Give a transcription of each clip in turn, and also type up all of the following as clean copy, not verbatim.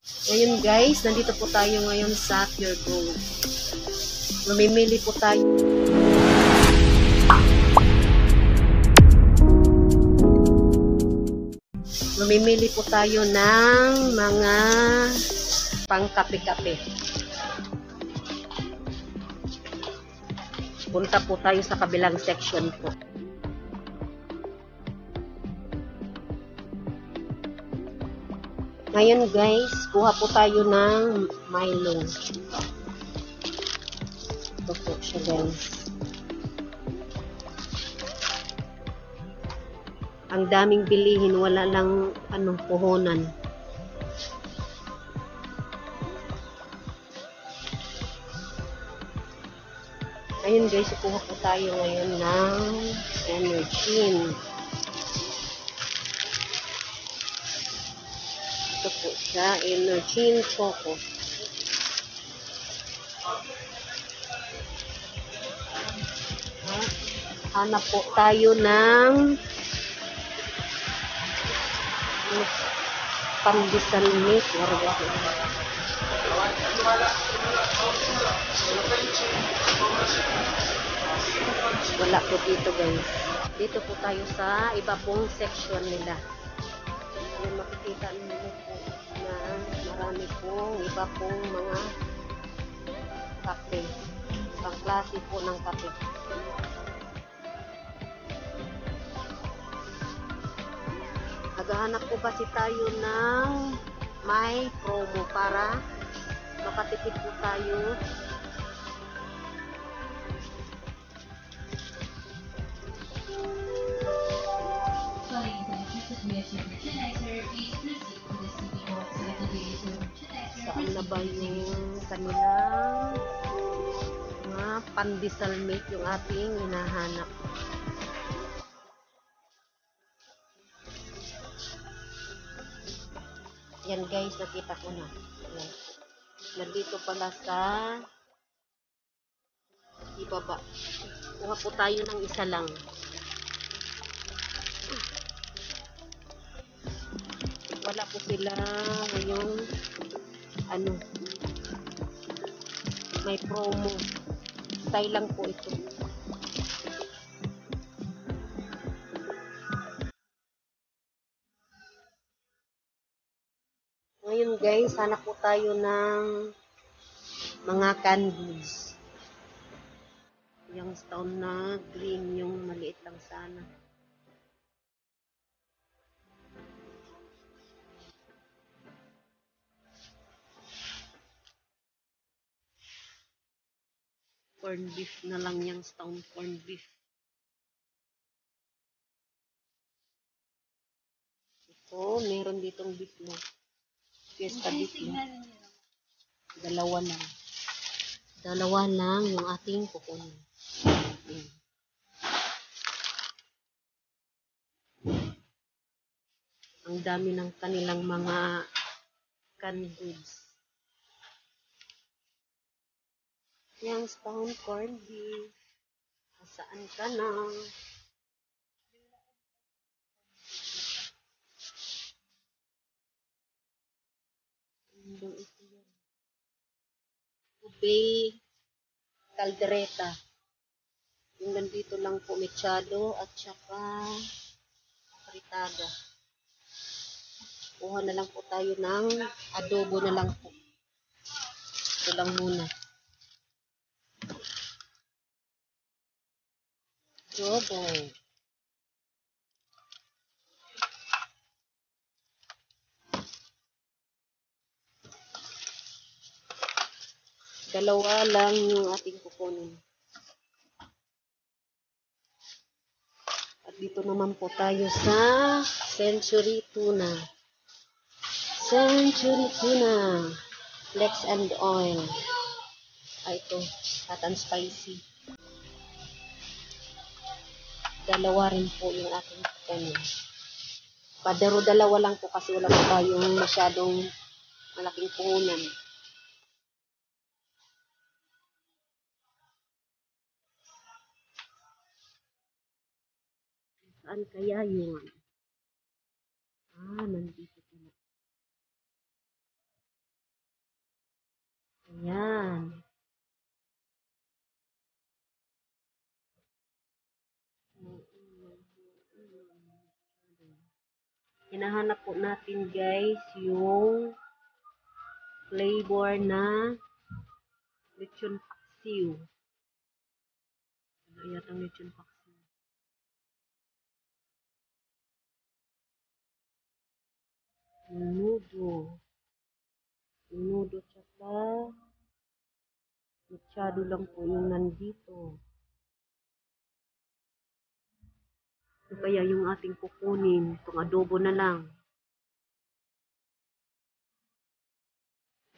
Ngayon guys, nandito po tayo ngayon sa Pure Gold. Mamimili po tayo. Mamimili po tayo ng mga pangkape-kape. Punta po tayo sa kabilang section po. Ngayon guys, kuha po tayo ng Milo. Ito po siya guys. Ang daming bilihin, wala lang puhunan. Ngayon guys, kuha po tayo ngayon ng Energin. Ito po siya, Energin Choco. Hanap po tayo ng pandesal milk. Wala po dito guys. Dito po tayo sa iba pong section nila. Yan, makikita niyo po na marami pong iba pong mga kape. Ibang klase po ng kape. Naghahanap po kasi tayo ng may promo para makatipid po tayo. Saan na ba yung kanilang mga pandesal milk yung ating hinahanap? Yan guys, nakita ko na. Yan. Nandito pala sa ibaba. Kuha po tayo ng isa lang. Wala po sila ngayong may promo. Style lang po ito. Ngayon guys, hanap po tayo ng mga candies. Yung stone na green, yung maliit lang sana. Corn beef na lang yung stone corn beef. Ito, meron ditong beef mo. Fiesta beef mo. Dalawa lang. Dalawa lang yung ating kukunin. Ang dami ng kanilang mga canned goods. Yung stone corn beef. Saan ka na? Ube caldereta. Yung nandito lang po mechado at saka fritada. Kuha na lang po tayo ng adobo na lang po. Ito lang muna. Adobo. Dalawa lang yung ating kukunin. At dito naman po tayo sa Century Tuna. Century Tuna. Flex and oil. Ito. Hot and spicy. Dalawa rin po yung ating kukunin. Padaro dalawa lang po kasi wala po tayong masyadong malaking puhunan. Saan kaya yun? Nandito pala. hinahanap po natin guys yung flavor na lechon paksiw. Ano yatang lechon paksiw? Menudo. Menudo tsaka mechado lang po yung nandito. So, kaya yung ating kukunin, itong adobo na lang.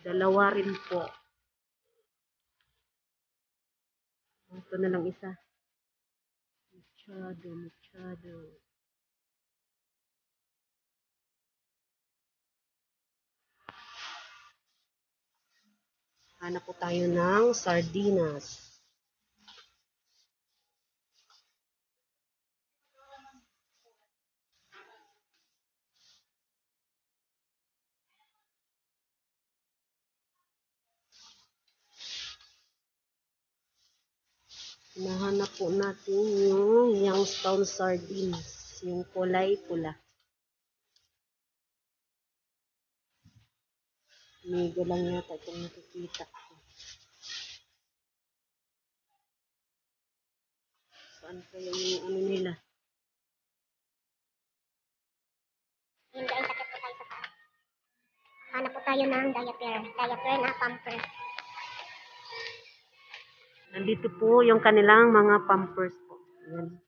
Dalawa rin po. Ito na lang isa. Mechado, mechado. Hanap po tayo ng sardinas. Nahanap po natin yung Youngstown sardines. Yung kulay pula. Migo lang yata itong nakikita ko. Saan kaya yung ano nila? Hindi ay sakit po tayo sa paa. Hanap po tayo ng diaper. Diaper na pampers. Nandito po yung kanilang mga pampers po. Ayan.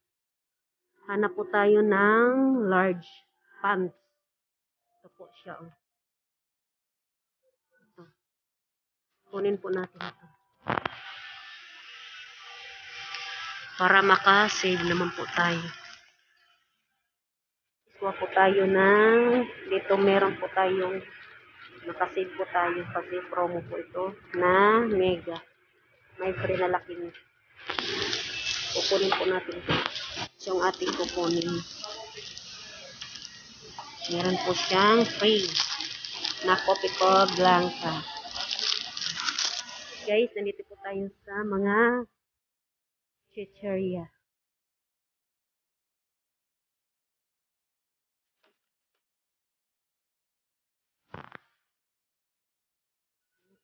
Hanap po tayo ng large pants. Ito po siya. Oh. Ito. Kunin po natin ito. Para maka-save naman po tayo. Kuha po tayo ng, dito meron po tayong, nakasave po tayo kasi promo po ito na mega. May free na laki niya. Kukunin po natin ito. Yung ating kukunin. Meron po siyang free na Copico Blanca. Guys, nandito po tayo sa mga chicheria.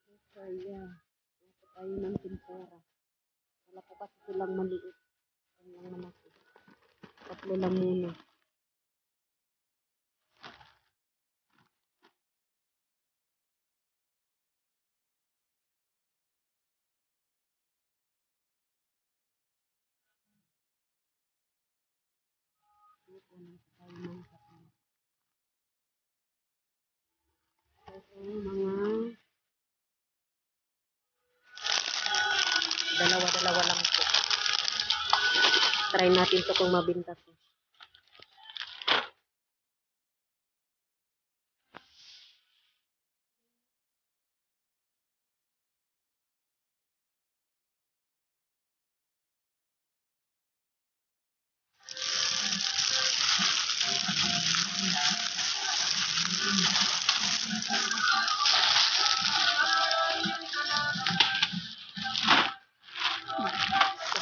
Chicheria. Wala po tayo ng tempura. Wala po kasi silang maliit. Yan lang naman po. Tatlo lang muna. Kukunin po tayo ng tatlo. So, mga dalawa-dalawa lang po. Try natin to kung mabinta to.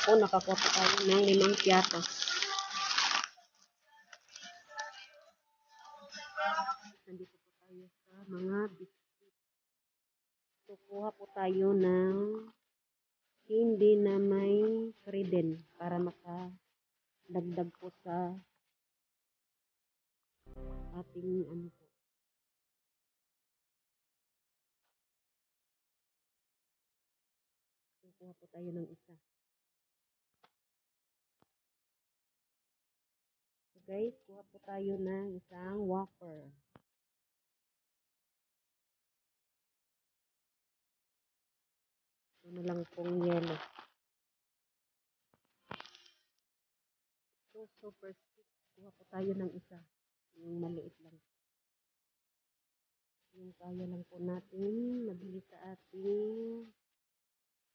Ako, nakakuha po tayo ng 5 piatos. Nandito po tayo sa mga biscuit. Kukuha po tayo ng hindi na may kriden para makadagdag po sa ating ano po. Kukuha po tayo ng isa. So guys, kuha po tayo ng isang wafer. Ano lang pong yellow. So, super stick. Kuha po tayo ng isa. Yung maliit lang. Yung kaya lang po natin mabili sa ating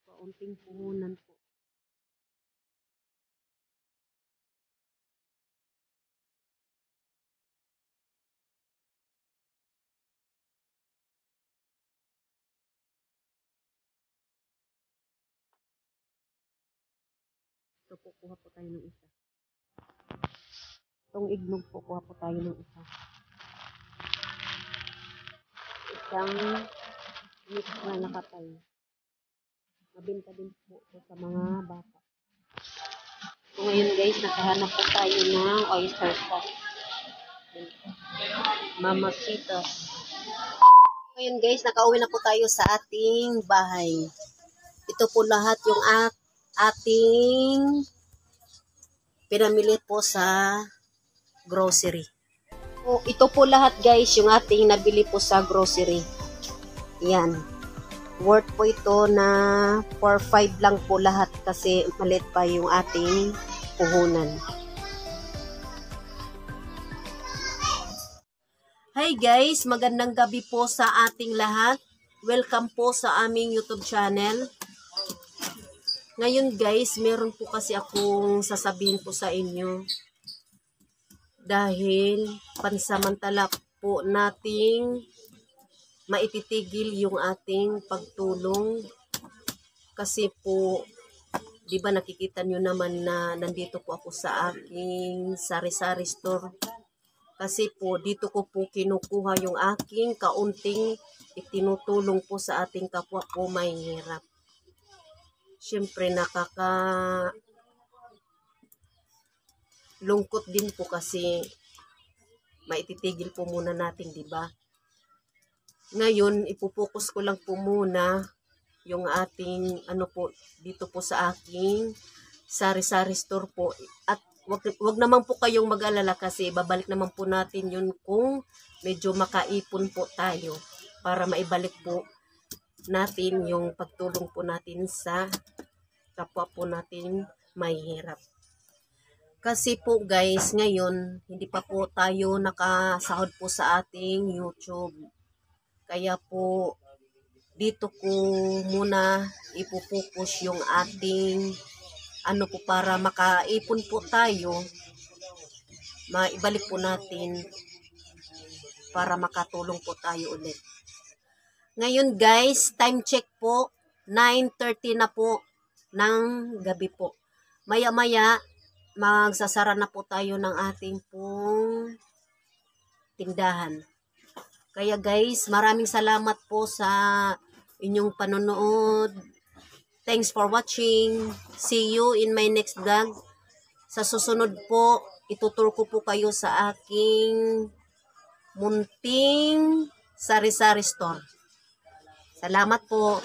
kaunting puhunan po. So, kuha po tayo ng isa. Itong ignog po, kuha po tayo ng isa. isang mix na nakatay. Mabenta din po ito sa mga bata. So ngayon guys, nakahanap po tayo ng oyster sauce. Mamacitas. Ngayon guys, nakauwi na po tayo sa ating bahay. Ito po lahat yung ating pinamili po sa grocery. So, ito po lahat guys yung ating nabili po sa grocery. Yan. Worth po ito na 4-5 lang po lahat kasi maliit pa yung ating puhunan. Hi guys, magandang gabi po sa ating lahat. Welcome po sa aming YouTube channel. Ngayon guys, meron po kasi akong sasabihin po sa inyo. Dahil pansamantala po nating maititigil yung ating pagtulong. Kasi po, di ba nakikita nyo naman na nandito po ako sa aking sari-sari store. Kasi po, dito ko po kinukuha yung aking kaunting itinutulong po sa ating kapwa po may hirap. Siyempre, lungkot din po kasi maititigil po muna natin, di ba? Ngayon, ipupokus ko lang po muna yung ating, dito po sa aking sari-sari store po. At wag naman po kayong mag-alala kasi babalik naman po natin yun kung medyo makaipon po tayo para maibalik po natin yung pagtulong po natin sa kapwa po natin may hirap. Kasi po guys, ngayon, hindi pa po tayo nakasahod po sa ating YouTube. Kaya po, dito ko muna ipupokus yung ating para makaipon po tayo, maibalik po natin para makatulong po tayo ulit. Ngayon guys, time check po, 9:30 na po ng gabi po. Maya-maya, magsasara na po tayo ng ating pong tindahan. Kaya guys, maraming salamat po sa inyong panonood. Thanks for watching. See you in my next vlog. Sa susunod po, itutur ko po kayo sa aking munting sari-sari store. Salamat po.